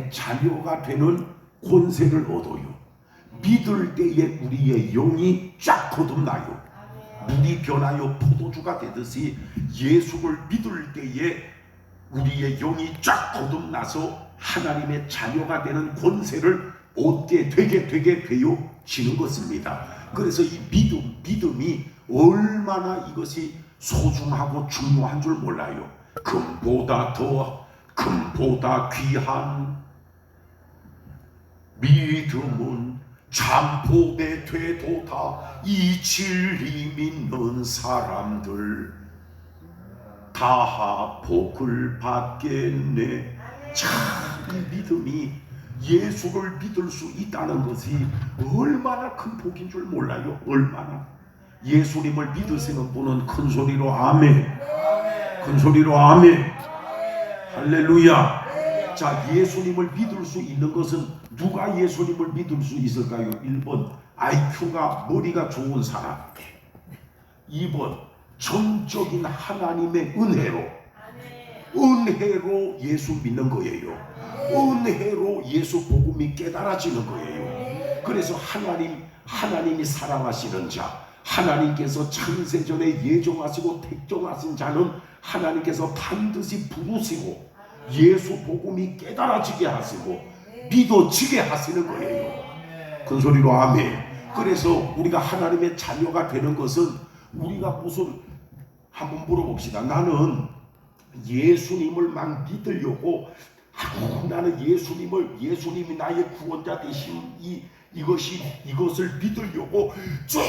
하나님의 자녀가 되는 권세를 얻어요. 믿을 때에 우리의 영이 쫙 거듭나요. 물이 변하여 포도주가 되듯이 예수를 믿을 때에 우리의 영이 쫙 거듭나서 하나님의 자녀가 되는 권세를 얻게 되게 되어지는 것입니다. 그래서 이 믿음이 얼마나 이것이 소중하고 중요한 줄 몰라요. 금보다 귀한 믿음은 잠복에 되도다. 이 진리 믿는 사람들 다 복을 받겠네. 참, 이 믿음이 예수를 믿을 수 있다는 것이 얼마나 큰 복인 줄 몰라요. 얼마나. 예수님을 믿으시는 분은 큰 소리로 아멘. 큰 소리로 아멘. 할렐루야. 자, 예수님을 믿을 수 있는 것은 누가 예수님을 믿을 수 있을까요? 1번 IQ가 머리가 좋은 사람, 2번 정적인 하나님의 은혜로 예수 믿는 거예요. 은혜로 예수 복음이 깨달아지는 거예요. 그래서 하나님이 사랑하시는 자, 하나님께서 창세전에 예정하시고 택정하신 자는 하나님께서 반드시 부르시고 예수 복음이 깨달아지게 하시고 믿어지게 하시는 거예요. 큰 소리로 아멘. 그래서 우리가 하나님의 자녀가 되는 것은 우리가 무슨 한번 물어봅시다. 나는 예수님을 막 믿으려고 나는 예수님이 나의 구원자 되신 이것을 믿으려고 주여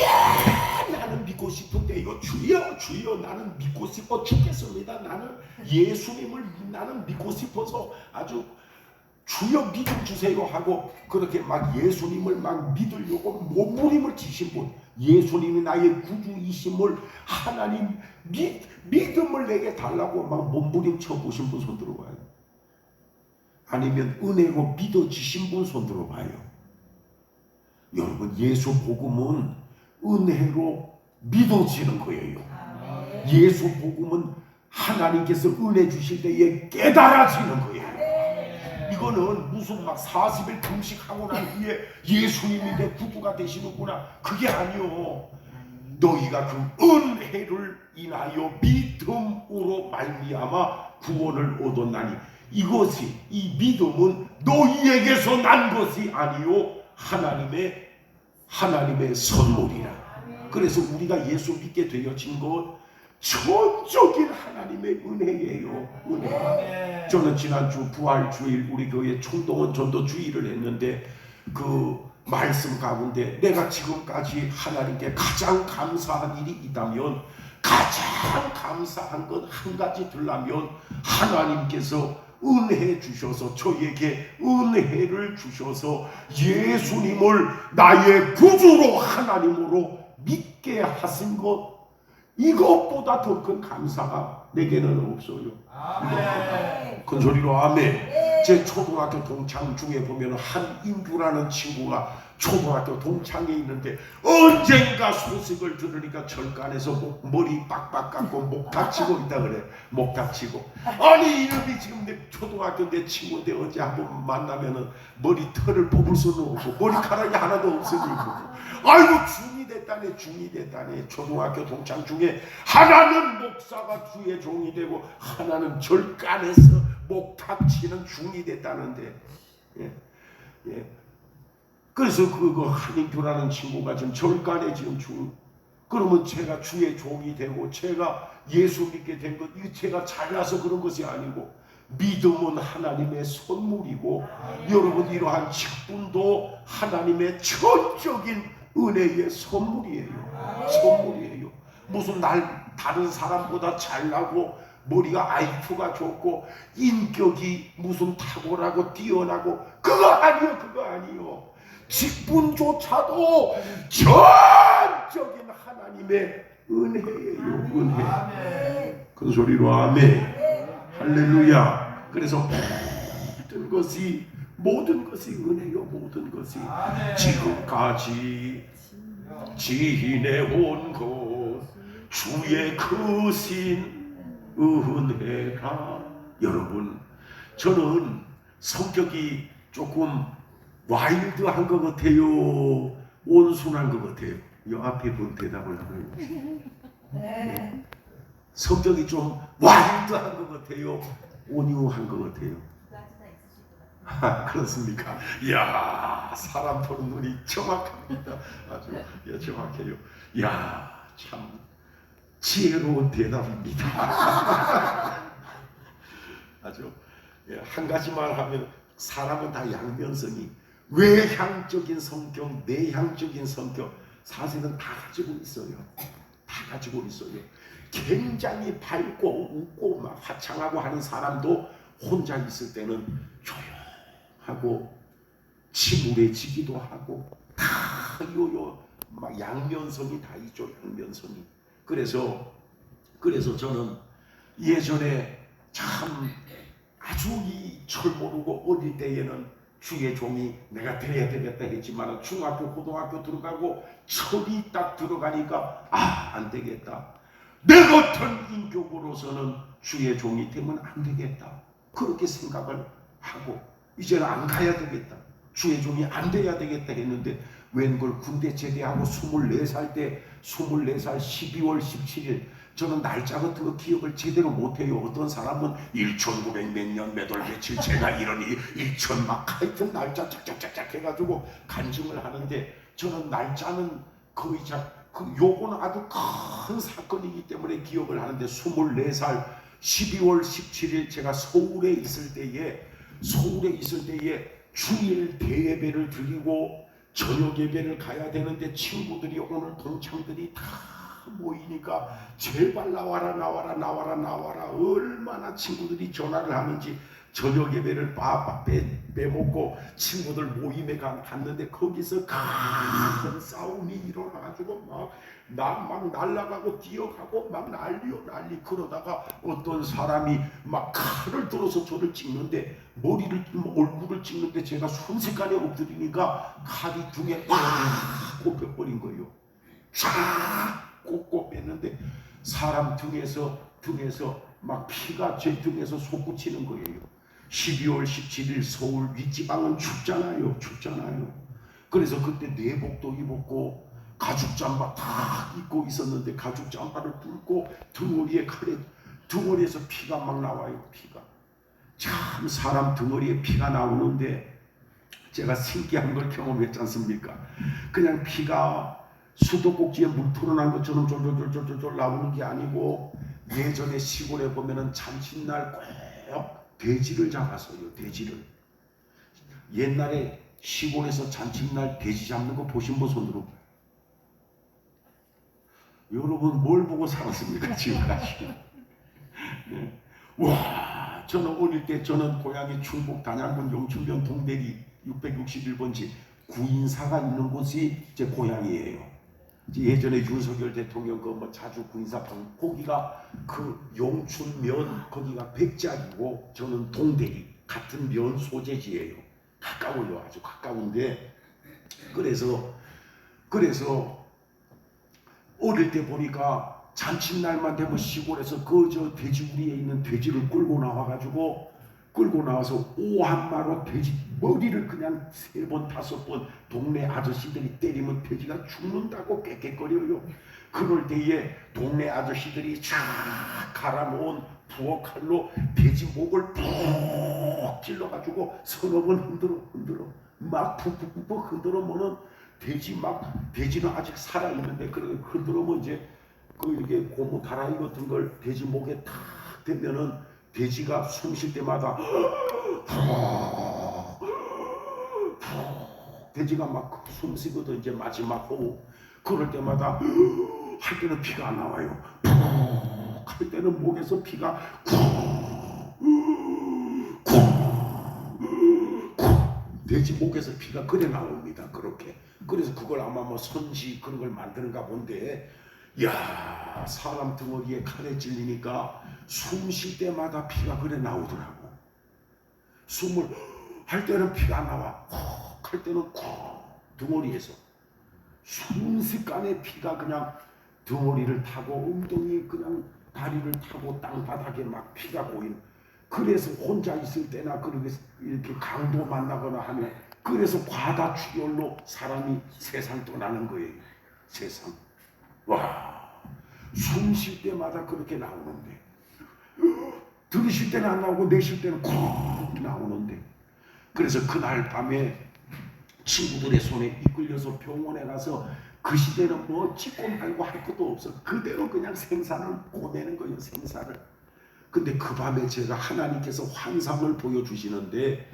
나는 믿고 싶은데요. 주여 나는 믿고 싶어 죽겠습니다. 나는 예수님을 나는 믿고 싶어서 아주 주여 믿음 주세요 하고 그렇게 막 예수님을 막 믿으려고 몸부림을 치신 분, 예수님이 나의 구주이심을 하나님 믿음을 내게 달라고 막 몸부림 쳐보신 분 손 들어봐요. 아니면 은혜로 믿어지신 분 손 들어봐요. 여러분, 예수 복음은 은혜로 믿어지는 거예요. 예수 복음은 하나님께서 은혜 주실 때에 깨달아지는 거예요. 이거는 무슨 막 40일 금식하고 난 후에 예수님이 내 구주가 되시는구나, 그게 아니요. 너희가 그 은혜를 인하여 믿음으로 말미암아 구원을 얻었나니, 이 믿음은 너희에게서 난 것이 아니요 하나님의 선물이라. 그래서 우리가 예수 믿게 되어진 것 전적인 하나님의 은혜예요. 은혜. 저는 지난주 부활주일 우리 교회 총동원 전도 주일을 했는데 그 말씀 가운데 내가 지금까지 하나님께 가장 감사한 일이 있다면, 가장 감사한 것 한 가지 들라면, 하나님께서 은혜 주셔서 저에게 은혜를 주셔서 예수님을 나의 구주로 하나님으로 믿게 하신 것, 이것보다 더 큰 감사가 내게는 없어요. 큰 소리로 아멘. 제 초등학교 동창 중에 보면 한인규라는 친구가 초등학교 동창에 있는데 언젠가 소식을 들으니까 절간에서 머리 빡빡 깎고 목 다치고 있다 그래. 목 다치고. 아니, 이놈이 지금 내 초등학교 내 친구인데 언제 한번 만나면은 머리털을 뽑을 수는 없고 머리카락이 하나도 없으니까. 아이고, 중이 됐다네. 초등학교 동창 중에 하나는 목사가 주의 종이 되고 하나는 절간에서 목 다치는 중이 됐다는데. 그래서 그 한인규라는 친구가 지금 절간에 지금 그러면 제가 주의 종이 되고 제가 예수 믿게 된 것, 이거 제가 잘나서 그런 것이 아니고 믿음은 하나님의 선물이고, 여러분, 이러한 직분도 하나님의 전적인 은혜의 선물이에요. 무슨 다른 사람보다 잘나고 머리가 IQ가 좋고 인격이 무슨 탁월하고 뛰어나고 그거 아니요. 직분조차도 전적인 하나님의 은혜예요. 은혜. 큰 소리로 아멘. 할렐루야. 그래서 모든 것이 은혜요. 모든 것이 지금까지 지내온 것 주의 크신 은혜라. 여러분, 저는 성격이 조금 와일드한 것 같아요? 온순한 것 같아요? 이 앞에 본 대답을 하면 네. 성격이 좀 와일드한 것 같아요? 온유한 것 같아요? 그렇습니까? 이야, 사람 보는 눈이 정확합니다. 아주 정확해요. 이야, 참 지혜로운 대답입니다. 아주 한 가지만 하면 사람은 다 양면성이 외향적인 성격, 내향적인 성격 사실은 다 가지고 있어요. 다 가지고 있어요. 굉장히 밝고 웃고 막 화창하고 하는 사람도 혼자 있을 때는 조용하고 침울해지기도 하고 다 막 양면성이 다 있죠. 양면성이. 그래서 저는 예전에 참 아주 이 철 모르고 어릴 때에는 주의 종이 내가 돼야 되겠다 했지만 중학교 고등학교 들어가고 철이 딱 들어가니까 안 되겠다. 내 같은 인격으로서는 주의 종이 되면 안 되겠다. 그렇게 생각을 하고 이제는 안 가야 되겠다. 주의 종이 안 돼야 되겠다 했는데 웬걸 군대 제대하고 24살 때 24살 12월 17일 저는 날짜 같은 거 기억을 제대로 못해요. 어떤 사람은 1900 몇 년 몇 월 며칠 제가 이러니 1000 막 하여튼 날짜 짝짝짝짝 해가지고 간증을 하는데 저는 날짜는 거의 요거는 아주 큰 사건이기 때문에 기억을 하는데 24살 12월 17일 제가 서울에 있을 때에 주일 대예배를 드리고 저녁 예배를 가야 되는데 친구들이 오늘 동창들이 다 모이니까 제발 나와라 얼마나 친구들이 전화를 하는지 저녁 예배를 빼먹고 친구들 모임에 갔는데 거기서 큰 싸움이 일어나가지고 막 날아가고 뛰어가고 막 난리 그러다가 어떤 사람이 막 칼을 들어서 저를 찍는데 얼굴을 찍는데 제가 순식간에 엎드리니까 칼이 등에 팍 꼽혀버린 거예요. 쫙 꽂고 뺐는데 사람 등에서 막 피가 제 등에서 솟구치는 거예요. 12월 17일 서울 윗지방은 춥잖아요. 그래서 그때 내복도 입었고 가죽 잠바 다 입고 있었는데 가죽 잠바를 뚫고 등어리에서 피가 막 나와요. 피가 참 사람 등어리에 피가 나오는데 제가 신기한 걸 경험했지 않습니까? 그냥 피가 수도꼭지에 물 풀어난 것처럼 쫄쫄쫄쫄쫄 나오는 게 아니고 예전에 시골에 보면은 잔칫날 꼭 돼지를 잡았어요. 돼지를. 옛날에 시골에서 잔칫날 돼지 잡는 거 보신 분 손으로. 여러분 뭘 보고 살았습니까 지금까지? 네. 와, 저는 어릴 때 저는 고향이 충북 단양군 영춘면 동대리 661번지 구인사가 있는 곳이 제 고향이에요. 예전에 윤석열 대통령 자주 구인사 거기가 그 용춘면 거기가 백작이고 저는 동대리 같은 면 소재지예요. 가까워요. 아주 가까운데 그래서 어릴 때 보니까 잔칫날만 되면 시골에서 저 돼지우리에 있는 돼지를 끌고 나와서 오한마로 돼지 머리를 그냥 3번 5번 동네 아저씨들이 때리면 돼지가 죽는다고 꽥꽥거려요. 그럴 때에 동네 아저씨들이 쫙 갈아놓은 부엌칼로 돼지 목을 푹 찔러가지고 서너 번 흔들어 막 푹푹푹 흔들어보면 돼지는 아직 살아있는데 그렇게 흔들어면 이제 이렇게 고무 다라이 같은 걸 돼지 목에 탁 대면은 돼지가 숨 쉴 때마다 돼지가 막 숨 쉬거든. 이제 마지막 호흡 그럴 때마다 할 때는 피가 안 나와요. 할 때는 목에서 피가 돼지 목에서 피가 그래 나옵니다. 그렇게. 그래서 그걸 아마 선지 그런 걸 만드는가 본데 야, 사람 등어리에 칼에 찔리니까 숨 쉴 때마다 피가 그래 나오더라고. 숨을 할 때는 피가 안 나와. 할 때는 등어리에서 순식간에 피가 그냥 등어리를 타고 엉덩이 그냥 다리를 타고 땅바닥에 막 피가 보이는. 그래서 혼자 있을 때나 이렇게 강도 만나거나 하면 그래서 과다 출혈로 사람이 세상 떠나는 거예요. 세상. 와, 숨 쉴 때마다 그렇게 나오는데 들으실 때는 안 나오고 내쉴 때는 콕 나오는데 그래서 그날 밤에 친구들의 손에 이끌려서 병원에 가서 그 시대는 뭐 찍고 말고 할 것도 없어. 그대로 그냥 생사를 보내는 거예요. 생사를. 근데 그 밤에 제가 하나님께서 환상을 보여주시는데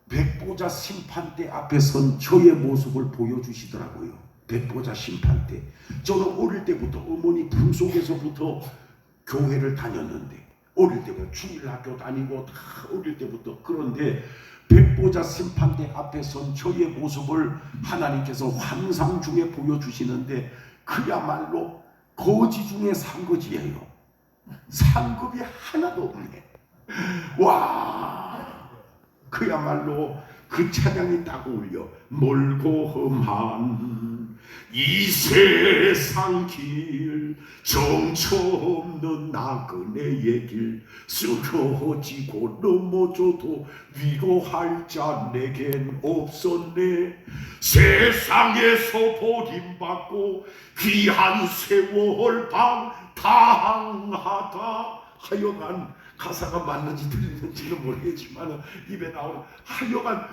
백보자 심판대 앞에 선 저의 모습을 보여주시더라고요. 백보자 심판대. 저는 어릴 때부터 어머니 품 속에서부터 교회를 다녔는데 어릴 때부터 주일학교 다니고 다 어릴 때부터. 그런데 백보자 심판대 앞에 선 저의 모습을 하나님께서 환상 중에 보여주시는데 그야말로 거지 중에 상거지예요. 상급이 하나도 없네. 와, 그야말로 그 찬양이 딱 울려. 멀고 험한 이 세상 길 정처 없는 나그네의 길 쓰러지고 넘어져도 위로할 자 내겐 없었네. 세상에서 버림받고 귀한 세월 방탕하다. 하여간 가사가 맞는지 들리는지는 모르겠지만 입에 나오는 하여간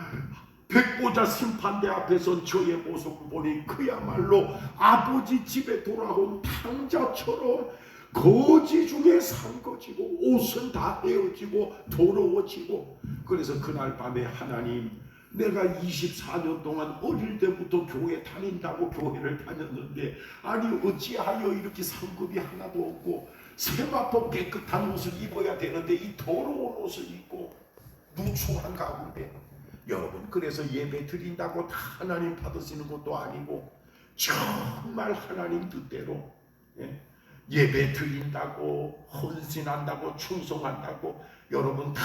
백보자 심판대 앞에선 저의 모습을 보니 그야말로 아버지 집에 돌아온 탕자처럼 거지 중에 상거지고 옷은 다 헤어지고 더러워지고. 그래서 그날 밤에 하나님, 내가 24년 동안 어릴 때부터 교회 다닌다고 교회를 다녔는데 아니 어찌하여 이렇게 상급이 하나도 없고 세마포 깨끗한 옷을 입어야 되는데 이 더러운 옷을 입고 누추한 가운데. 여러분, 그래서 예배 드린다고 다 하나님 받으시는 것도 아니고 정말 하나님 뜻대로 예배 드린다고 헌신한다고 충성한다고 여러분 다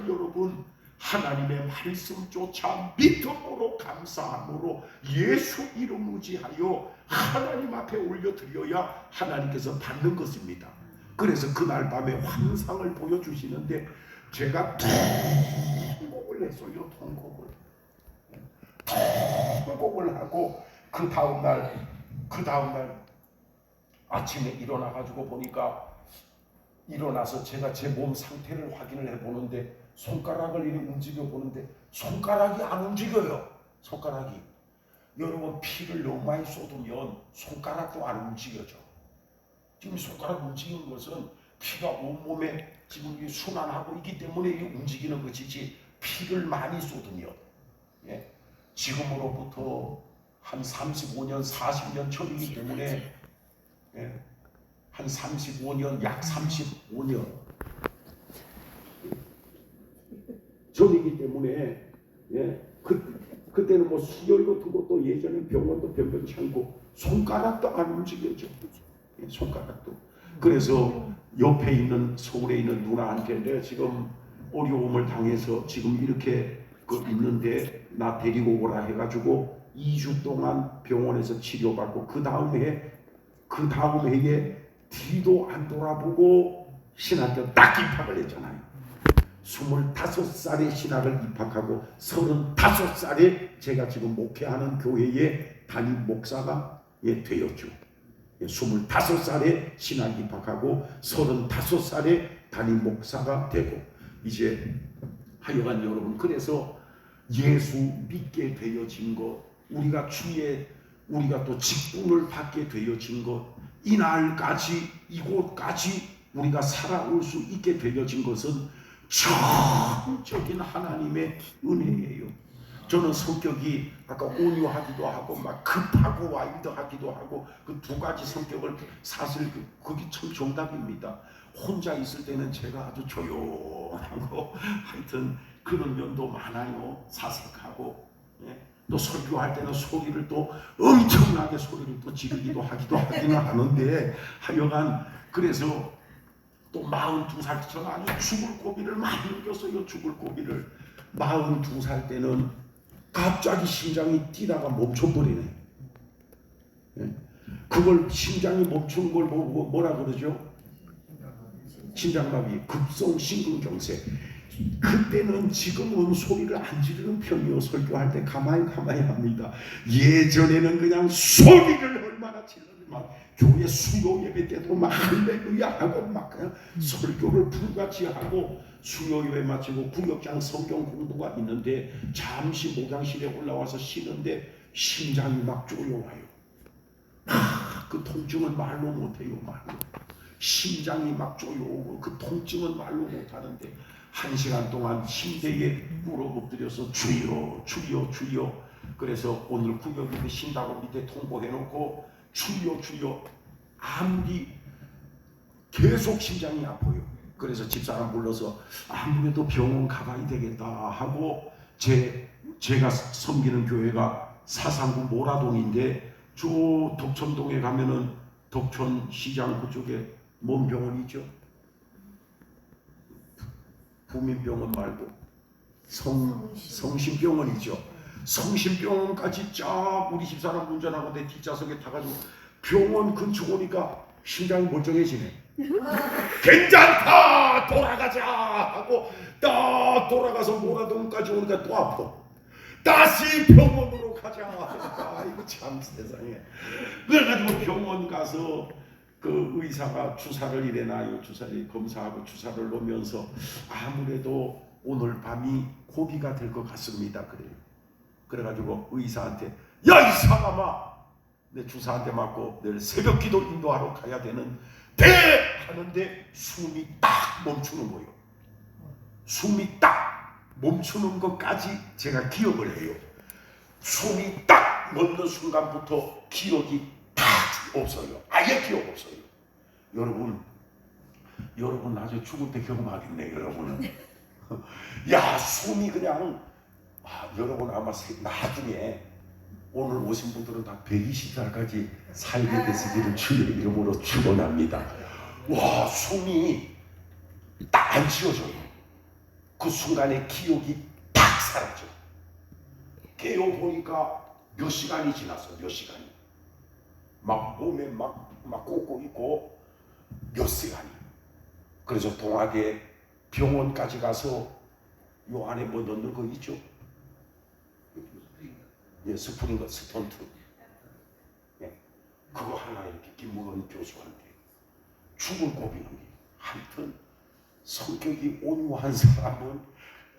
여러분 하나님의 말씀조차 믿음으로 감사함으로 예수 이름 의지하여 하나님 앞에 올려드려야 하나님께서 받는 것입니다. 그래서 그날 밤에 환상을 보여주시는데 제가 통곡을 했어요. 통곡을 하고 그 다음날 아침에 일어나가지고 보니까 일어나서 제가 제 몸 상태를 확인을 해보는데 손가락을 이렇게 움직여 보는데 손가락이 안 움직여요. 손가락이. 여러분, 피를 너무 많이 쏟으면 손가락도 안 움직여져. 지금 손가락 움직이는 것은 피가 온몸에 지금 순환하고 있기 때문에 움직이는 것이지 피를 많이 쏟으면 지금으로부터 한 35년 40년 전이기 때문에 한 35년 약 35년 전이기 때문에 그때는 뭐 수혈 같은 것도 예전에 병원도 변변치 않고 손가락도 안 움직여져. 손가락도. 그래서 옆에 있는 서울에 있는 누나한테 내가 지금 어려움을 당해서 지금 이렇게 있는데 나 데리고 오라 해가지고 2주 동안 병원에서 치료받고 그 다음 해에 뒤도 안 돌아보고 신학교 딱 입학을 했잖아요. 25살에 신학을 입학하고 35살에 제가 지금 목회하는 교회의 담임 목사가 되었죠. 25살에 신학 입학하고 35살에 담임 목사가 되고 이제 하여간 여러분, 그래서 예수 믿게 되어진 것, 우리가 또 직분을 받게 되어진 것, 이날까지 이곳까지 우리가 살아올 수 있게 되어진 것은 전적인 하나님의 은혜예요. 저는 성격이 아까 온유하기도 하고 막 급하고 와일드하기도 하고 그 두 가지 성격을 사실 그게 참 정답입니다. 혼자 있을 때는 제가 아주 조용하고 하여튼 그런 면도 많아요. 사색하고 또 설교할 때는 소리를 또 엄청나게 소리를 또 지르기도 하기는 하는데 하여간 그래서 또 42살 제가 아주 죽을 고비를 많이 느꼈어요. 죽을 고비를. 42살 때는 갑자기 심장이 뛰다가 멈춰버리네. 그걸 심장이 멈추는 걸 뭐라 그러죠? 심장마비, 급성 심근경색. 그때는 지금은 소리를 안 지르는 편이요. 설교할 때 가만히 합니다. 예전에는 그냥 소리를 얼마나 질렀지만 교회 수요 예배 때도 막 할렐루야 하고 막 그냥 설교를 불같이 하고 수요 예배 마치고 구역장 성경 공부가 있는데 잠시 목양실에 올라와서 쉬는데 심장이 막 쪼여와요. 그 통증은 말로 못해요. 말로. 심장이 막 쪼여오고 그 통증은 말로 못하는데 1시간 동안 침대에 물어 엎드려서 주여 주여 주여. 그래서 오늘 구역에 쉰다고 밑에 통보해놓고 주여 주여. 아무리 계속 심장이 아파요. 그래서 집사람 불러서 아무래도 병원 가봐야 되겠다 하고 제가 섬기는 교회가 사상구 모라동인데 저 덕천동에 가면은 덕천시장 그쪽에 뭔 병원이죠? 부민병원 말고 성심병원이죠. 성심병원까지 쫙 우리 집사람 운전하고 내 뒷좌석에 타가지고 병원 근처 오니까 심장이 멀쩡해지네. 괜찮다 돌아가자 하고 딱 돌아가서 모라동까지 오니까 또 아파. 다시 병원으로 가자. 아이고 참 세상에. 그래가지고 병원 가서 그 의사가 주사를 이래놔요. 주사를 검사하고 주사를 놓으면서 아무래도 오늘 밤이 고비가 될 것 같습니다. 그래요. 그래가지고 의사한테 야 이 사람아, 내 주사한테 맞고 내일 새벽기도 인도하러 가야 되는데 하는데 숨이 딱 멈추는 거예요. 숨이 딱 멈추는 것까지 제가 기억을 해요. 숨이 딱 멎는 순간부터 기억이 딱 없어요. 아예 기억 없어요. 여러분 나중에 죽을 때 경험하겠네. 여러분은 야 숨이 그냥 여러분 아마 나중에 오늘 오신 분들은 다 120살까지 살게 되시기를 주의 이름으로 축원합니다. 와 숨이 딱 안 치워져요. 그 순간에 기억이 딱 사라져. 깨어보니까 몇 시간이 지났어. 몇 시간이 막 몸에 막 꽂고 있고 몇 시간이. 그래서 동학에 병원까지 가서 요 안에 뭐 넣는 거 있죠? 예, 스프링거 스턴트. 예, 그거 하나 이렇게 김무건 교수한테 죽을 고비는 게. 하여튼 성격이 온유한 사람은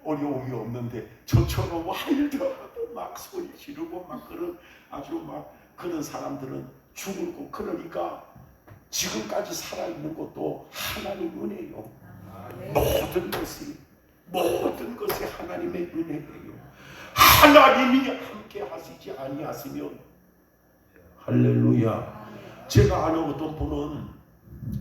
어려움이 없는데 저처럼 하일더라도 막 소리 지르고 막 그런 아주 막 그런 사람들은 죽을 고 그러니까 지금까지 살아있는 것도 하나님 은혜요. 모든 것이 하나님의 은혜예요. 하나님이 함께 하시지 아니하시면 할렐루야. 제가 아는 어떤 분은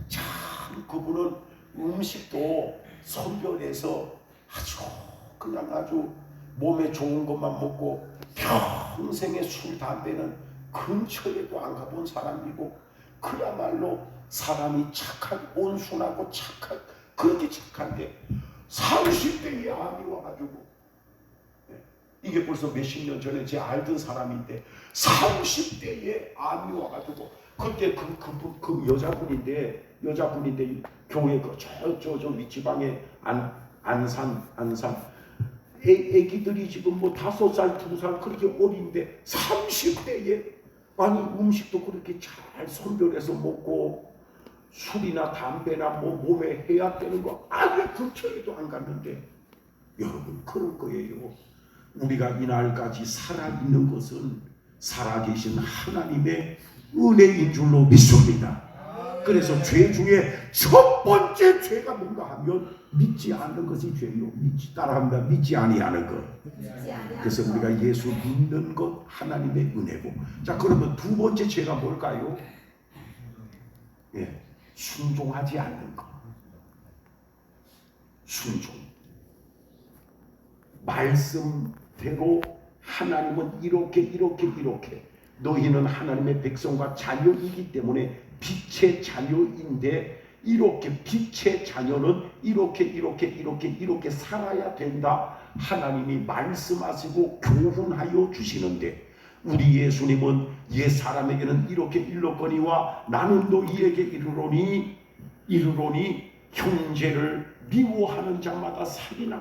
참 그분은 음식도 선별해서 아주 몸에 좋은 것만 먹고 평생에 술 담배는 근처에도 안 가본 사람이고 그야말로 사람이 온순하고 그렇게 착한데 30대에 암이 와가지고 이게 벌써 몇십 년 전에 제 알던 사람인데 30대에 암이 와가지고 그때 그 여자분인데 교회 저 밑지방에 안산 애기들이 지금 뭐 5살 2살 그렇게 어린데 30대에 아니 음식도 그렇게 잘 선별해서 먹고 술이나 담배나 뭐 몸에 해야 되는 거 아예 근처에도 안 갔는데 여러분 그럴 거예요. 우리가 이날까지 살아있는 것은 살아계신 하나님의 은혜인 줄로 믿습니다. 그래서 죄 중에 첫 번째 죄가 뭔가 하면 믿지 않는 것이 죄요. 따라합니다. 믿지 아니하는 것. 그래서 우리가 예수 믿는 것 하나님의 은혜고. 자 그러면 두 번째 죄가 뭘까요? 예, 순종하지 않는 것. 순종. 말씀대로 하나님은 이렇게 너희는 하나님의 백성과 자녀이기 때문에 빛의 자녀인데 이렇게 빛의 자녀는 이렇게 살아야 된다. 하나님이 말씀하시고 교훈하여 주시는데 우리 예수님은 옛 사람에게는 이렇게 일렀거니와 나는 너희에게 이르노니 형제를 미워하는 자마다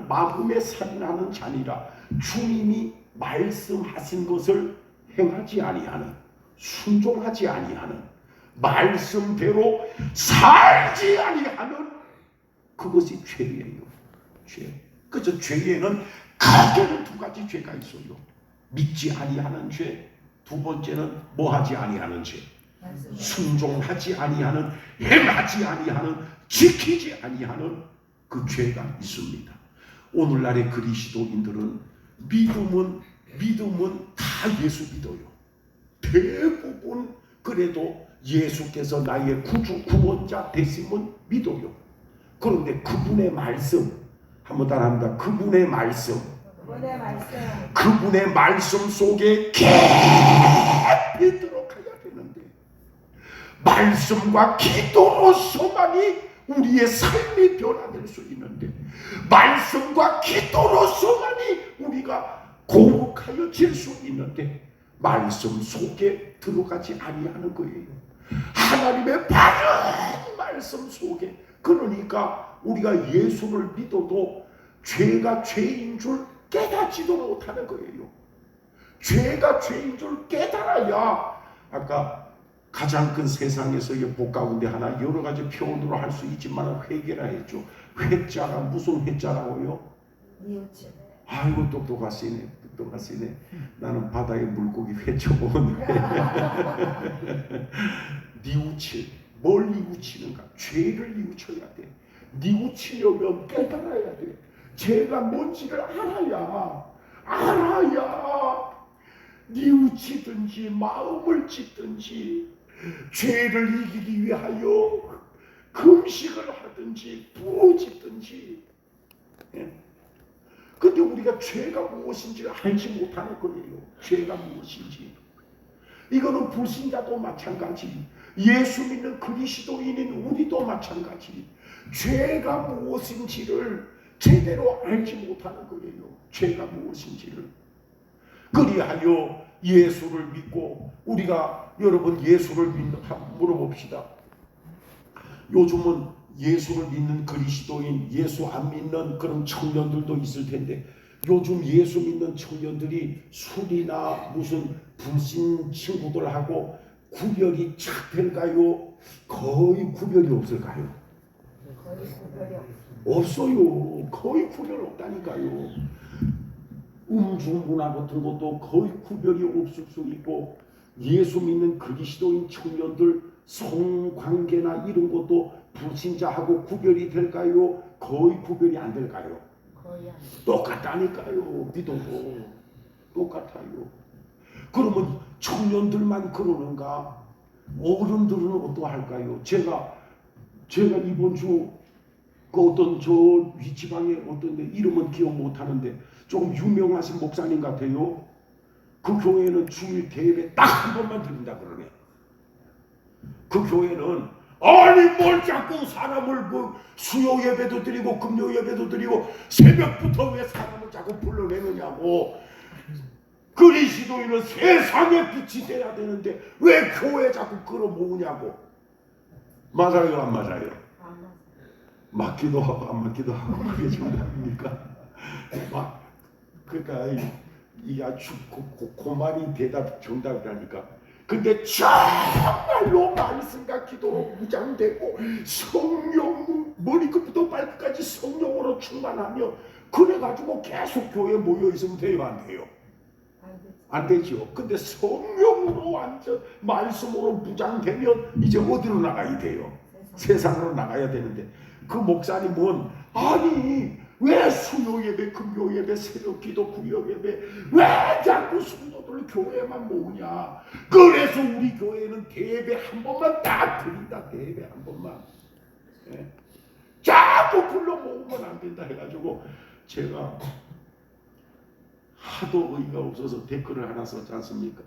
마음에 살인하는 자니라. 주님이 말씀하신 것을 행하지 아니하는, 순종하지 아니하는, 말씀대로 살지 아니하는 그것이 죄예요. 죄. 그래서 죄에는 크게는 두 가지 죄가 있어요. 믿지 아니하는 죄, 두 번째는 뭐하지 아니하는 죄. 순종하지 아니하는, 행하지 아니하는, 지키지 아니하는 그 죄가 있습니다. 오늘날의 그리스도인들은 믿음은 다 예수 믿어요. 대부분 그래도 예수께서 나의 구주 구원자 되심은 믿어요. 그런데 그분의 말씀, 한번 따라합니다. 그분의 말씀 속에 깊이 들어가야 되는데, 말씀과 기도로서만이 우리의 삶이 변화될 수 있는데, 말씀과 기도로서만이 우리가 거룩하여질 수 있는데, 말씀 속에 들어가지 아니하는 거예요. 하나님의 바른 말씀 속에. 그러니까 우리가 예수를 믿어도 죄가 죄인 줄 깨닫지도 못하는 거예요. 죄가 죄인 줄 깨달아야, 아까 가장 큰 세상에서의 복 가운데 하나, 여러 가지 표현으로 할 수 있지만 회개라 했죠. 회자가 무슨 회자라고요? 뉘우침. 아이고 똑똑하시네. 나는 바다의 물고기 회쳐보는데 뉘우칠. 뭘 뉘우치는가? 죄를 뉘우쳐야 돼. 뉘우치려면 깨달아야 돼. 죄가 뭔지를 알아야 뉘우치든지 마음을 찢든지 죄를 이기기 위하여 금식을 하든지 부어짓든지. 근데 우리가 죄가 무엇인지를 알지 못하는 거예요. 죄가 무엇인지. 이거는 불신자도 마찬가지, 예수 믿는 그리스도인인 우리도 마찬가지. 죄가 무엇인지를 제대로 알지 못하는 거예요. 죄가 무엇인지를. 그리하여 예수를 믿고, 우리가 여러분 예수를 물어봅시다. 요즘은 예수를 믿는 그리스도인, 예수 안 믿는 그런 청년들도 있을 텐데, 요즘 예수 믿는 청년들이 술이나 무슨 불신 친구들하고 구별이 착 될까요? 거의 구별이 없을까요? 없어요. 거의 구별 없다니까요. 음주 문화 같은 것도 거의 구별이 없을 수 있고, 예수 믿는 그리스도인 청년들 성관계나 이런 것도 불신자하고 구별이 될까요? 거의 구별이 안 될까요? 거의 안. 똑같다니까요. 믿어도 똑같아요. 그러면 청년들만 그러는가? 어른들은 어떠할까요? 제가 이번 주 그 어떤 저 위지방에 어떤 데 이름은 기억 못하는데 조금 유명하신 목사님 같아요. 그 교회는 주일 대회에 딱 한 번만 드린다 그러네. 그 교회는 아니 뭘 자꾸 사람을 뭐 수요 예배도 드리고 금요 예배도 드리고 새벽부터 왜 사람을 자꾸 불러내느냐고. 그리스도인은 세상의 빛이 돼야 되는데 왜 교회에 자꾸 끌어모으냐고. 맞아요 안 맞아요? 맞기도 하고 안 맞기도 하고 그게 정답입니까? 그러니까 이게 아주 고만이 대답 정답이라니까. 근데 정말로 말씀과 기도로 무장되고 성령 머리끝부터 발끝까지 성령으로 충만하며 그래가지고 계속 교회에 모여 있으면 돼요 안 돼요? 안 되죠. 근데 성령으로 완전 말씀으로 무장되면 이제 어디로 나가야 돼요? 세상으로 나가야 되는데, 그 목사님은 아니 왜 수요 예배, 금요 예배, 새벽 기도, 구역 예배 왜 자꾸 성도들 교회만 모으냐. 그래서 우리 교회는 대예배 한 번만 딱 드린다. 대예배 한 번만. 자꾸 불러 모으면 안 된다 해가지고 제가 하도 의의가 없어서 댓글을 하나 썼지 않습니까?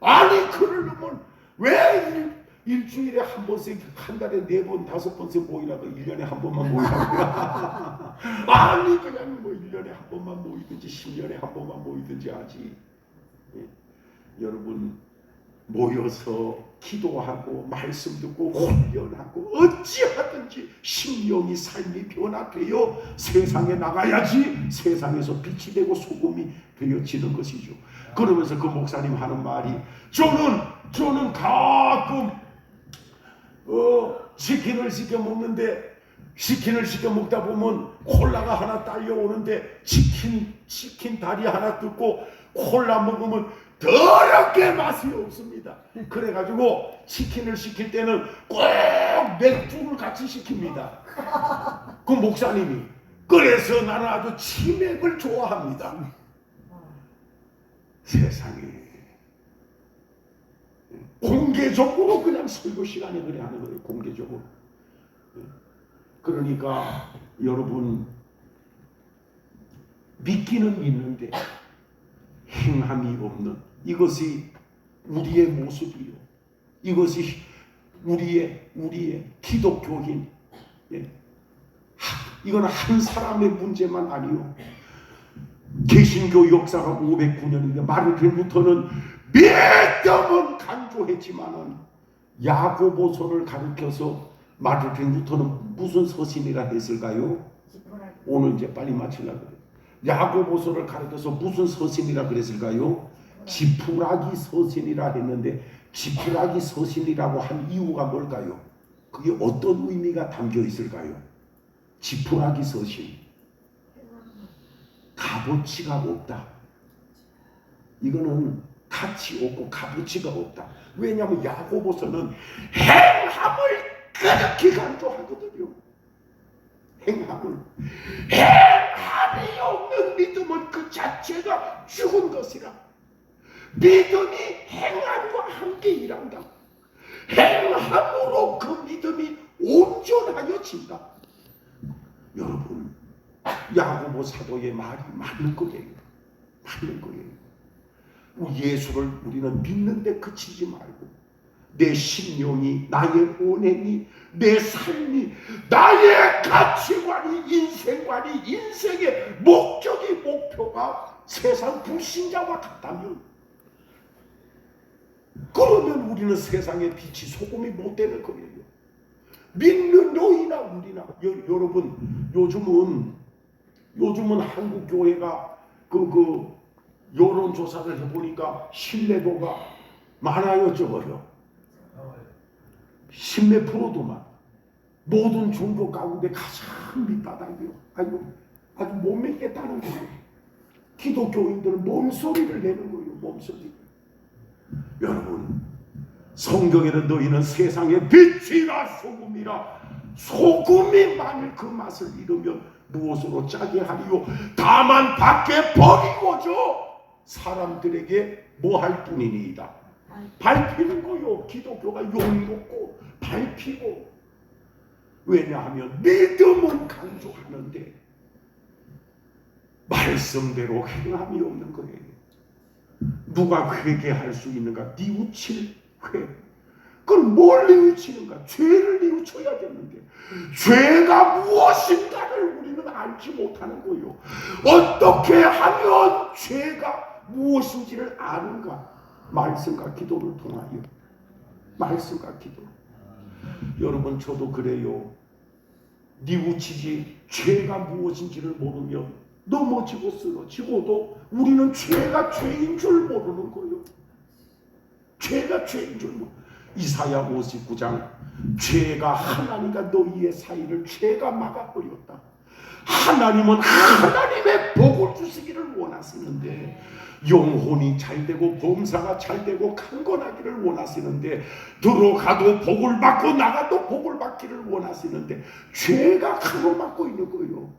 아니 그러려면 왜 일주일에 한 번씩, 한 달에 4번, 5번씩 모이라고 1년에 한 번만 모이라고요? 아니 그냥 뭐 1년에 한 번만 모이든지 10년에 한 번만 모이든지 하지. 여러분 모여서 기도하고 말씀 듣고 훈련하고 어찌하든지 심령이 삶이 변화되어 세상에 나가야지 세상에서 빛이 되고 소금이 되어지는 것이죠. 그러면서 그 목사님 하는 말이 저는 가끔 치킨을 시켜 먹는데 치킨을 시켜 먹다 보면 콜라가 하나 딸려오는데 치킨 다리 하나 뜯고 콜라 먹으면 더럽게 맛이 없습니다. 그래가지고 치킨을 시킬 때는 꼭 맥주를 같이 시킵니다. 그 목사님이. 그래서 나는 아주 치맥을 좋아합니다. 세상에 공개적으로 그냥 설교 시간에 그래 하는 거예요. 공개적으로. 그러니까 여러분 믿기는 믿는데 행함이 없는 이것이 우리의 모습이요. 이것이 우리의 기독교인. 이건 한 사람의 문제만 아니요. 개신교 역사가 509년인데 마르틴 루터는 믿음은 강조했지만은 야고보서를 가르쳐서 마르틴 루터는 무슨 서신이라 했을까요? 오늘 이제 빨리 마치려고 그래요. 야고보서를 가르쳐서 무슨 서신이라 그랬을까요? 지푸라기 서신이라 했는데 지푸라기 서신이라고 한 이유가 뭘까요? 그게 어떤 의미가 담겨 있을까요? 지푸라기 서신. 값어치가 없다. 이거는 가치 없고 값어치가 없다. 왜냐하면 야고보서는 행함을 그렇게 강조하거든요. 행함이 없는 믿음은 그 자체가 죽은 것이라. 믿음이 행함과 함께 일한다. 행함으로 그 믿음이 온전하여진다. 여러분, 야고보 사도의 말이 맞는 거예요. 맞는 거예요. 예수를 우리는 믿는데 그치지 말고 내 신령이, 나의 언행이, 내 삶이, 나의 가치관이, 인생관이, 인생의 목적이, 목표가 세상 불신자와 같다면 그러면 우리는 세상의 빛이 소금이 못 되는 거예요. 믿는 너희나 우리나. 여러분 요즘은 한국 교회가 그 여론조사를 해보니까 신뢰도가 많아요, 적어요. 10몇 프로도만. 모든 종교 가운데 가장 밑바닥이요. 아주 못 믿겠다는 거예요. 기독교인들은 몸소리를 내는 거예요. 몸소리. 여러분, 성경에는 너희는 세상의 빛이라 소금이라. 소금이 만일 그 맛을 잃으면 무엇으로 짜게 하리요? 다만 밖에 버리고죠. 사람들에게 뭐 할 뿐이니이다. 밟히는 거요. 기독교가 용롭고 밟히고. 왜냐하면 믿음은 강조하는데 말씀대로 행함이 없는 거예요. 누가 회개할 수 있는가? 뉘우칠 회. 그럼 뭘 뉘우치는가? 죄를 뉘우쳐야 되는데 죄가 무엇인가를 우리는 알지 못하는 거예요. 어떻게 하면 죄가 무엇인지를 아는가? 말씀과 기도를 통하여. 말씀과 기도. 여러분, 저도 그래요. 뉘우치지 죄가 무엇인지를 모르면 넘어지고 쓰러지고도 우리는 죄가 죄인 줄 모르는 거예요. 죄가 죄인 줄 모르는. 이사야 59장. 죄가 하나님과 너희의 사이를 죄가 막아버렸다. 하나님은 하나님의 복을 주시기를 원하시는데, 영혼이 잘되고 범사가 잘되고 강건하기를 원하시는데, 들어가도 복을 받고 나가도 복을 받기를 원하시는데 죄가 가로막고 있는 거예요.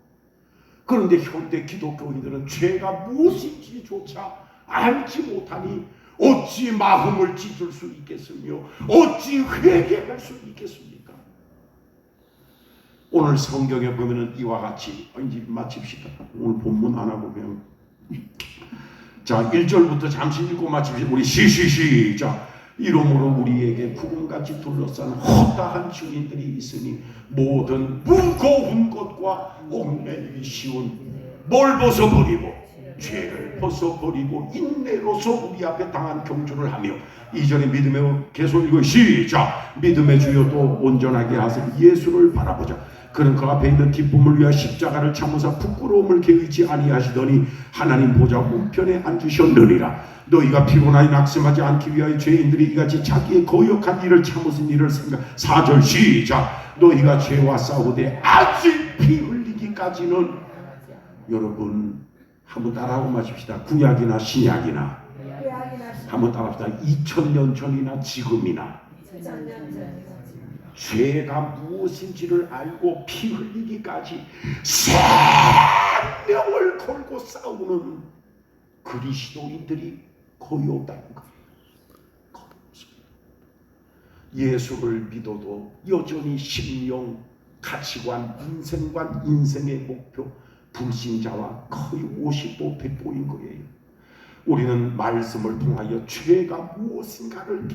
그런데 현대 기독교인들은 죄가 무엇인지조차 알지 못하니 어찌 마음을 찢을 수 있겠으며 어찌 회개할 수 있겠습니까? 오늘 성경에 보면은 이와 같이, 이제 마칩시다. 오늘 본문 하나 보면, 자 1절부터 잠시 읽고 마칩시다. 우리 시작. 이러므로 우리에게 구름같이 둘러싼 허다한 증인들이 있으니 모든 무거운 것과 얽매이기 쉬운 뭘 벗어버리고 죄를 벗어버리고 인내로서 우리 앞에 당한 경주를 하며, 이전에 믿음의 계속 읽어 시작. 믿음의 주여 또 온전하게 하사 예수를 바라보자. 그는 그 앞에 있는 기쁨을 위하여 십자가를 참으사 부끄러움을 개의치 아니하시더니 하나님 보좌 우편에 앉으셨느니라. 너희가 피곤하여 낙심하지 않기 위하여 죄인들이 이같이 자기의 거역한 일을 참으신 일을 생각. 4절 시작. 너희가 죄와 싸우되 아직 피 흘리기까지는, 여러분 한번 따라하고 마십시다. 구약이나 신약이나 한번 따라합시다. 2000년 전이나 지금이나 죄가 무엇인지를 알고 피 흘리기까지 생명을 걸고 싸우는 그리스도인들이 거의 없다는 거예요. 거의 없습니다. 예수를 믿어도 여전히 심령, 가치관, 인생관, 인생의 목표, 불신자와 거의 50도 100도인 거예요. 우리는 말씀을 통하여 죄가 무엇인가를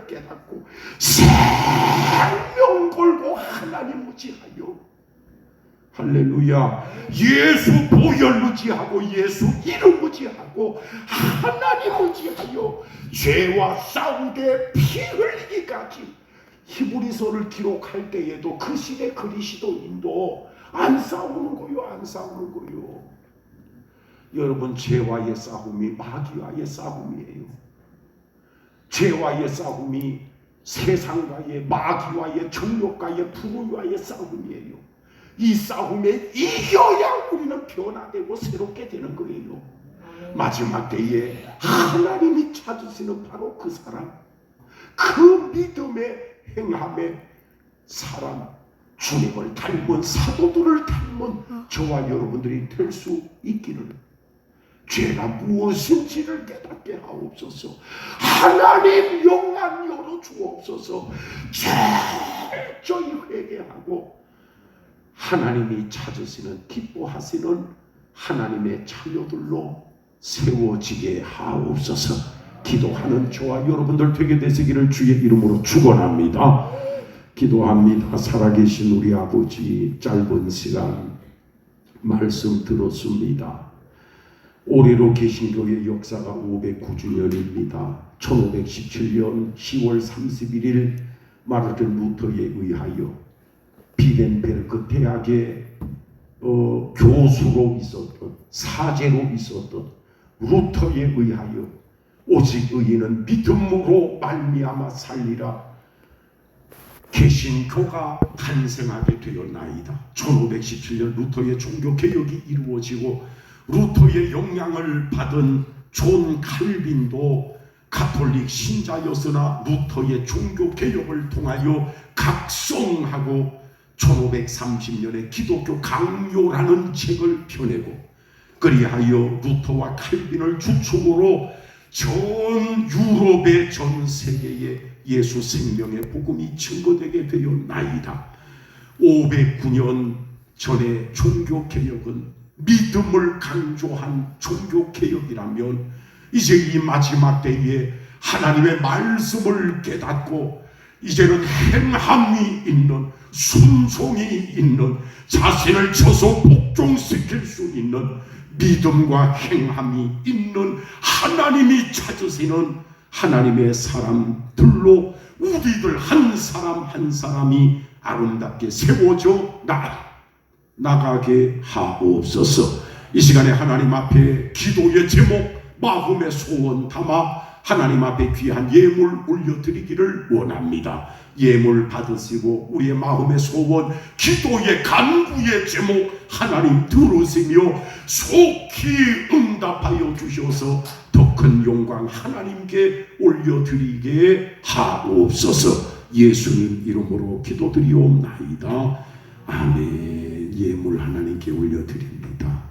깨닫고 생명 걸고 하나님 의지하여, 할렐루야, 예수 보혈 의지하고 예수 이름 의지하고 하나님 의지하여 죄와 싸우되 피 흘리기까지. 히브리서를 기록할 때에도 그 시대 그리스도인도 안 싸우는 거요. 여러분, 죄와의 싸움이 마귀와의 싸움이에요. 죄와의 싸움이 세상과의, 마귀와의, 정욕과의, 불의와의 싸움이에요. 이 싸움에 이겨야 우리는 변화되고 새롭게 되는 거예요. 마지막 때에 하나님이 찾으시는 바로 그 사람, 그 믿음의 행함의 사람, 주님을 닮은 사도들을 닮은 저와 여러분들이 될 수 있기를, 죄가 무엇인지를 깨닫게 하옵소서. 하나님 영안 열어 주옵소서. 철저히 회개하고 하나님이 찾으시는, 기뻐하시는 하나님의 자녀들로 세워지게 하옵소서. 기도하는 저와 여러분들 되게 되시기를 주의 이름으로 축원합니다. 기도합니다. 살아계신 우리 아버지, 짧은 시간 말씀 들었습니다. 올해로 개신교의 역사가 509주년입니다. 1517년 10월 31일 마르틴 루터에 의하여 비덴베르크 대학의 교수로 있었던, 사제로 있었던 루터에 의하여 오직 의인은 믿음으로 말미암아 살리라 개신교가 탄생하게 되었나이다. 1517년 루터의 종교개혁이 이루어지고 루터의 영향을 받은 존 칼빈도 가톨릭 신자였으나 루터의 종교개혁을 통하여 각성하고 1530년에 기독교 강요라는 책을 펴내고, 그리하여 루터와 칼빈을 주축으로 전 유럽의 전 세계에 예수 생명의 복음이 증거되게 되었나이다. 509년 전에 종교개혁은 믿음을 강조한 종교개혁이라면, 이제 이 마지막 때에 하나님의 말씀을 깨닫고 이제는 행함이 있는, 순종이 있는, 자신을 쳐서 복종시킬 수 있는 믿음과 행함이 있는 하나님이 찾으시는 하나님의 사람들로 우리들 한 사람 한 사람이 아름답게 세워져 나가게 하옵소서. 이 시간에 하나님 앞에 기도의 제목, 마음의 소원 담아 하나님 앞에 귀한 예물 올려드리기를 원합니다. 예물 받으시고 우리의 마음의 소원, 기도의 간구의 제목 하나님 들으시며 속히 응답하여 주셔서 더 큰 영광 하나님께 올려드리게 하옵소서. 예수님 이름으로 기도드리옵나이다. 아멘. 예물 하나님께 올려드립니다.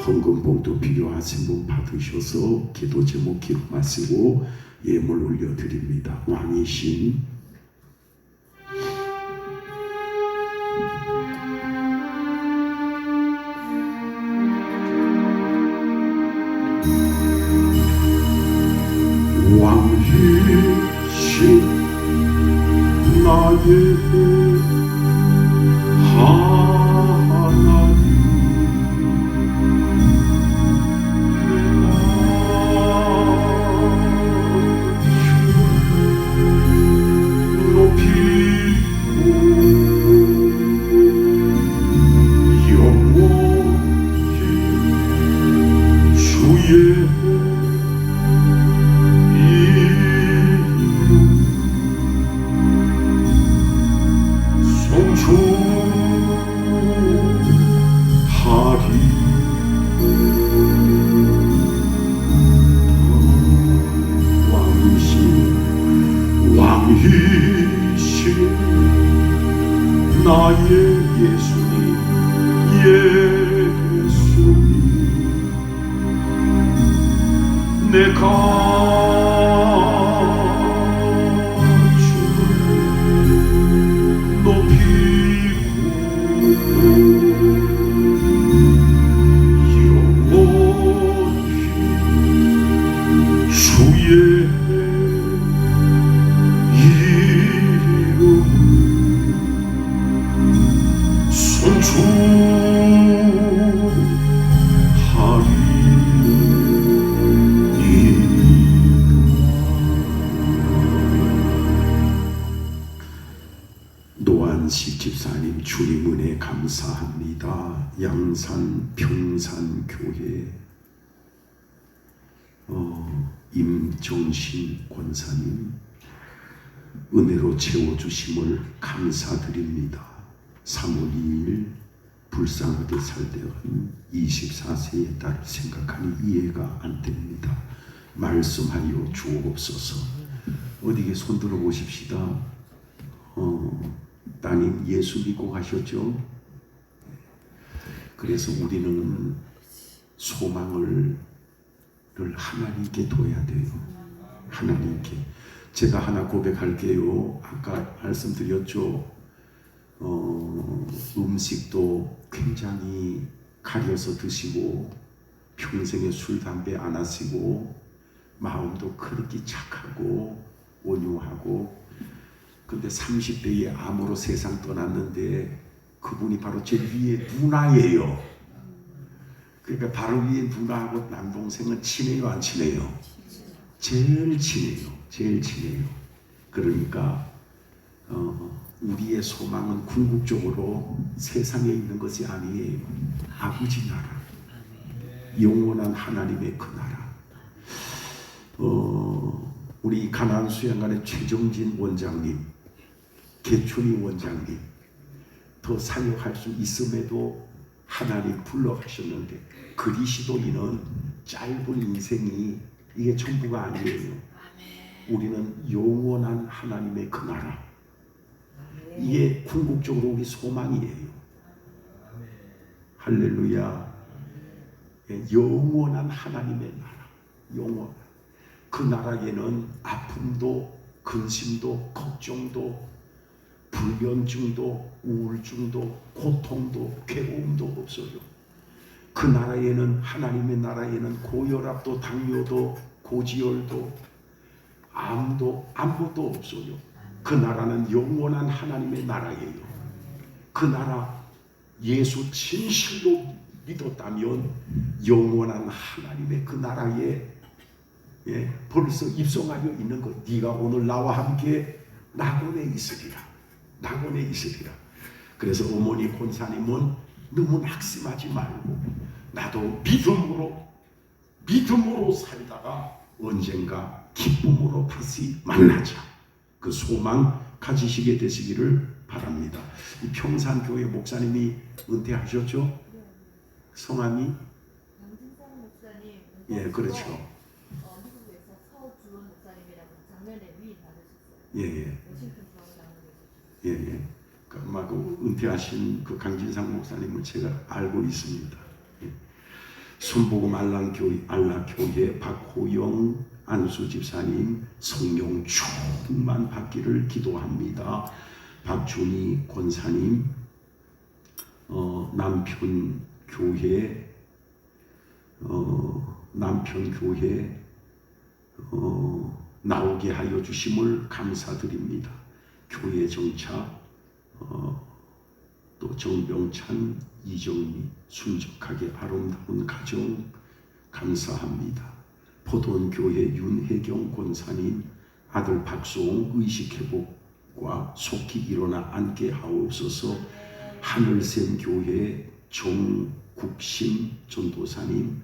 헌금 봉투 필요하신 분 받으셔서 기도 제목 기록하시고 예물 올려드립니다. 왕이신 나의 하나님, 주의 나의 예수님, 예수님, 내가 주를 높이고 영원히 주의 노한식 집사님, 주님 은혜 감사합니다. 양산 평산교회 임종신 권사님, 은혜로 채워주심을 감사드립니다. 3월 2일 불쌍하게 살대한 24세의 딸을 생각하니 이해가 안 됩니다. 말씀하여 주옵소서. 어디에 손들어 보십시다. 따님 예수 믿고 가셨죠? 그래서 우리는 소망을 하나님께 둬야 돼요. 하나님께. 제가 하나 고백할게요. 아까 말씀드렸죠. 음식도 굉장히 가려서 드시고 평생에 술, 담배 안 하시고 마음도 그렇게 착하고 온유하고, 근데 30대에 암으로 세상 떠났는데 그분이 바로 제 위에 누나예요. 그러니까 바로 위에 누나하고 남동생은 친해요, 안 친해요? 제일 친해요. 제일 친해요. 그러니까 우리의 소망은 궁극적으로 세상에 있는 것이 아니에요. 아버지 나라, 영원한 하나님의 그 나라. 우리 가나안 수양관의 최정진 원장님, 개춘이 원장님 더 사역할 수 있음에도 하나님 불러가셨는데, 그리스도인은 짧은 인생이 이게 전부가 아니에요. 우리는 영원한 하나님의 그 나라, 이게 궁극적으로 우리 소망이에요. 할렐루야. 영원한 하나님의 나라, 영원. 그 나라에는 아픔도 근심도 걱정도 불면증도 우울증도 고통도 괴로움도 없어요. 그 나라에는, 하나님의 나라에는 고혈압도 당뇨도 고지혈도 암도 아무것도 없어요. 그 나라는 영원한 하나님의 나라예요. 그 나라 예수 진실로 믿었다면 영원한 하나님의 그 나라에 벌써 입성하여 있는 것. 네가 오늘 나와 함께 낙원에 있으리라. 낙원에 있으리라. 그래서 어머니 권사님은 너무 낙심하지 말고, 나도 믿음으로 살다가 언젠가 기쁨으로 다시 만나자. 그 소망 가지시게 되시기를 바랍니다. 이 평산교회 목사님이 은퇴하셨죠? 성함이? 양진성 목사님. 예, 그렇죠. 미국에서 서주원 목사님이라고 작년에 위임 받으셨어요. 예. 워싱턴 주원장으로. 예. 아마 그 은퇴하신 그 강진상 목사님을 제가 알고 있습니다. 예. 순복음 안락교회 박호영 안수 집사님 성령 충만 받기를 기도합니다. 박준희 권사님 남편교회 나오게 하여 주심을 감사드립니다. 교회 정착 또 정병찬, 이정미 순적하게 아름다운 가정 감사합니다. 포도원교회 윤혜경 권사님 아들 박수홍 의식회복과 속히 일어나 앉게 하옵소서. 하늘샘 교회 정국심 전도사님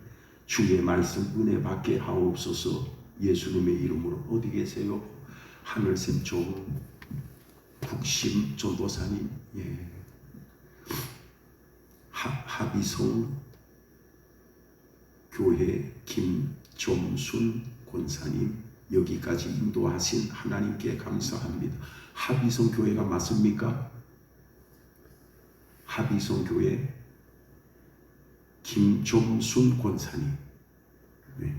주의 말씀 은혜 받게 하옵소서. 예수님의 이름으로. 어디 계세요? 하늘샘 좋은 국심 전도사님, 예. 하비성 교회 김종순 권사님, 여기까지 인도하신 하나님께 감사합니다. 하비성 교회가 맞습니까? 하비성 교회 김종순 권사님, 네.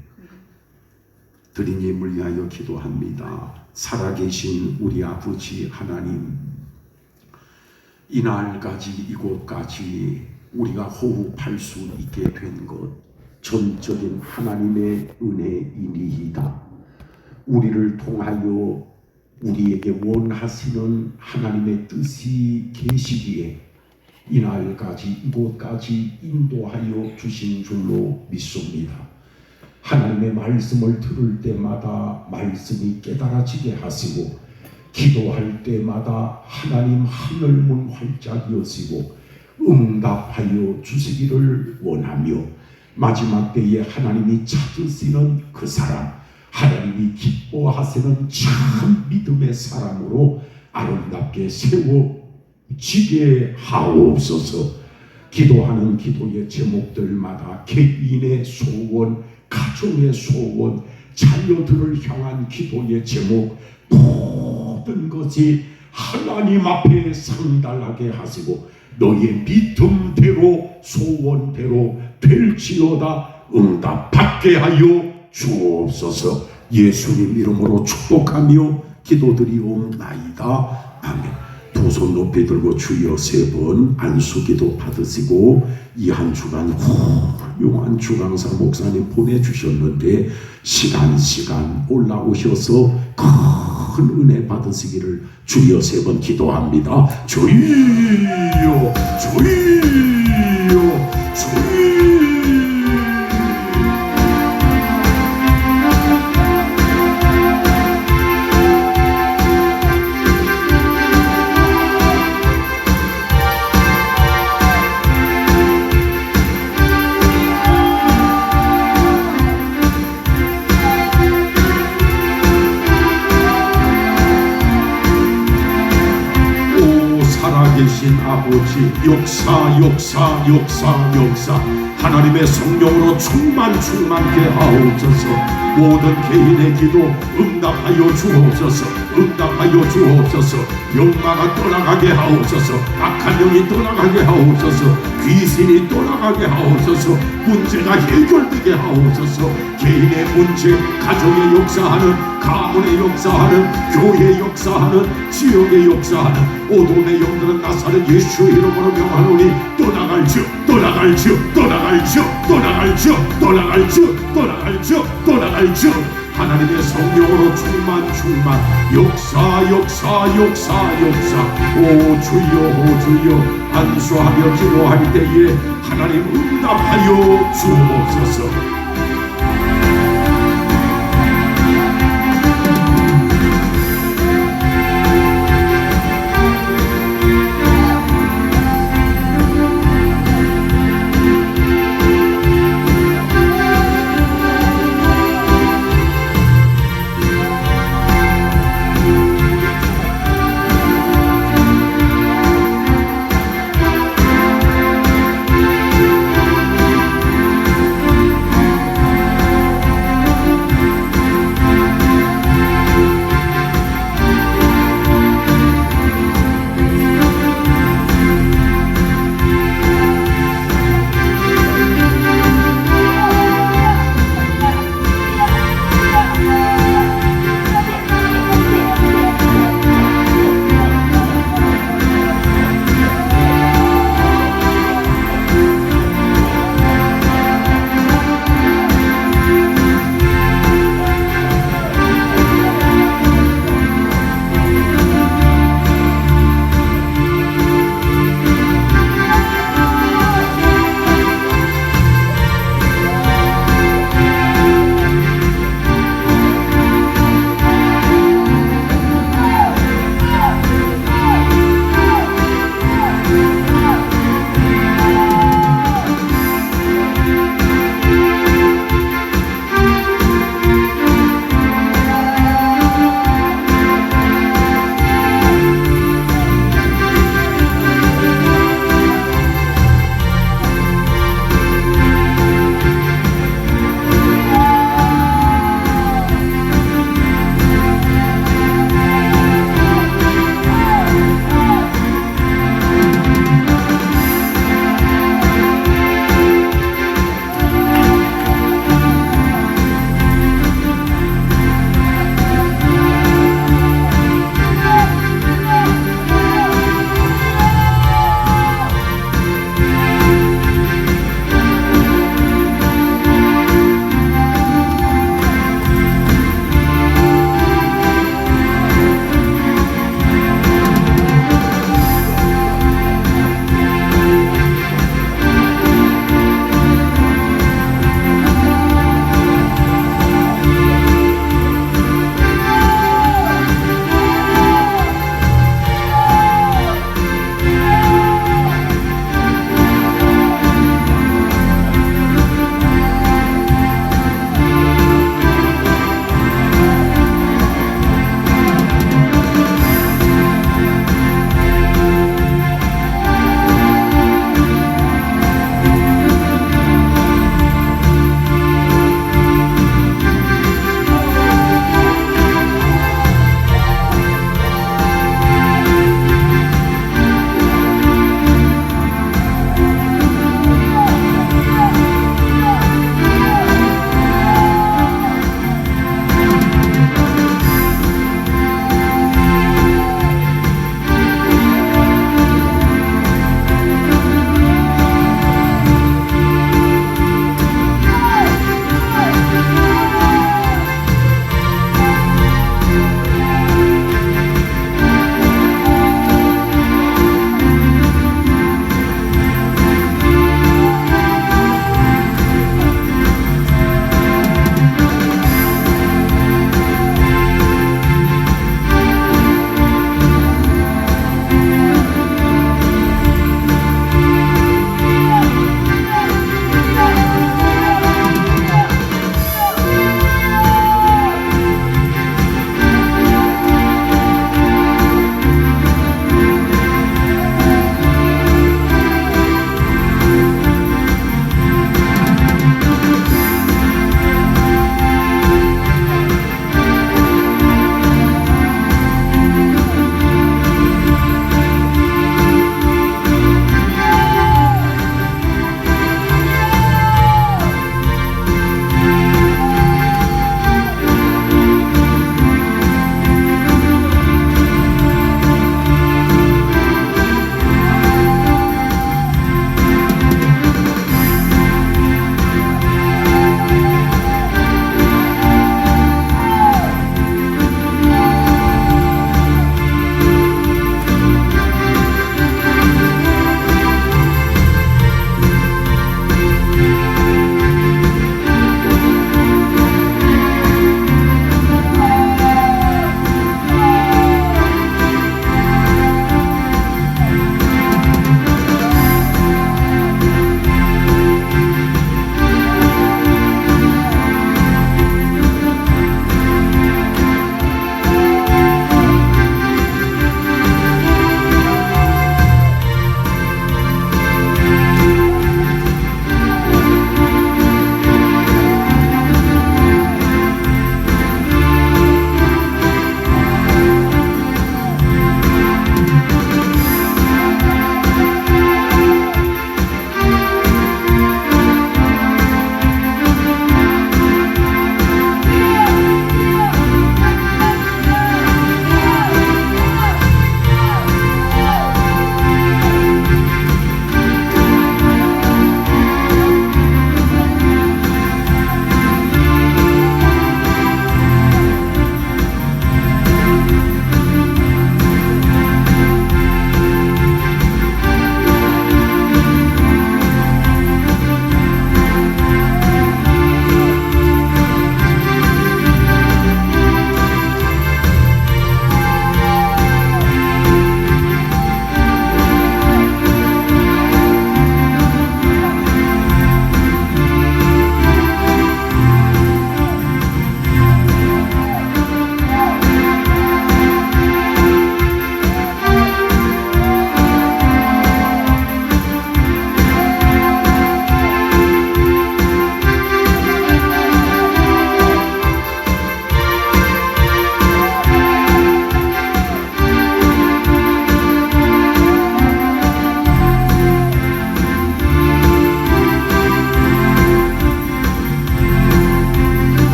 드린 예물 위하여 기도합니다. 살아계신 우리 아버지 하나님, 이날까지 이곳까지 우리가 호흡할 수 있게 된 것 전적인 하나님의 은혜이니이다. 우리를 통하여 우리에게 원하시는 하나님의 뜻이 계시기에 이날까지 이곳까지 인도하여 주신 줄로 믿습니다. 하나님의 말씀을 들을 때마다 말씀이 깨달아지게 하시고, 기도할 때마다 하나님 하늘문 활짝 여시고 응답하여 주시기를 원하며, 마지막 때에 하나님이 찾으시는 그 사람, 하나님이 기뻐하시는 참 믿음의 사람으로 아름답게 세워지게 하옵소서. 기도하는 기도의 제목들마다 개인의 소원, 가정의 소원, 자녀들을 향한 기도의 제목, 모든 것이 하나님 앞에 상달하게 하시고 너의 믿음대로 소원대로 될지어다 응답받게 하여 주옵소서. 예수님 이름으로 축복하며 기도드리옵나이다. 아멘. 두 손 높이 들고 주여 세 번 안수기도 받으시고, 이 한 주간 훌륭한 주강사 목사님 보내주셨는데 시간 올라오셔서 큰 은혜 받으시기를 주여 세 번 기도합니다. 주여 주여 주여. 살아계신 아버지, 역사 하나님의 성령으로 충만케 하옵소서. 모든 개인의 기도 응답하여 주옵소서. 욕망아 떠나가게 하옵소서. 악한 영이 떠나가게 하옵소서. 귀신이 떠나가게 하옵소서. 문제가 해결되게 하옵소서. 개인의 문제, 가정의 역사하는, 가문의 역사하는, 교회의 역사하는, 지역의 역사하는 어둠의 영들은 나사렛 예수의 이름으로 명하노니 떠나갈지어. 하나님의 성령으로 충만 역사. 오 주여 안수하며 기도할 때에 하나님 응답하여 주옵소서.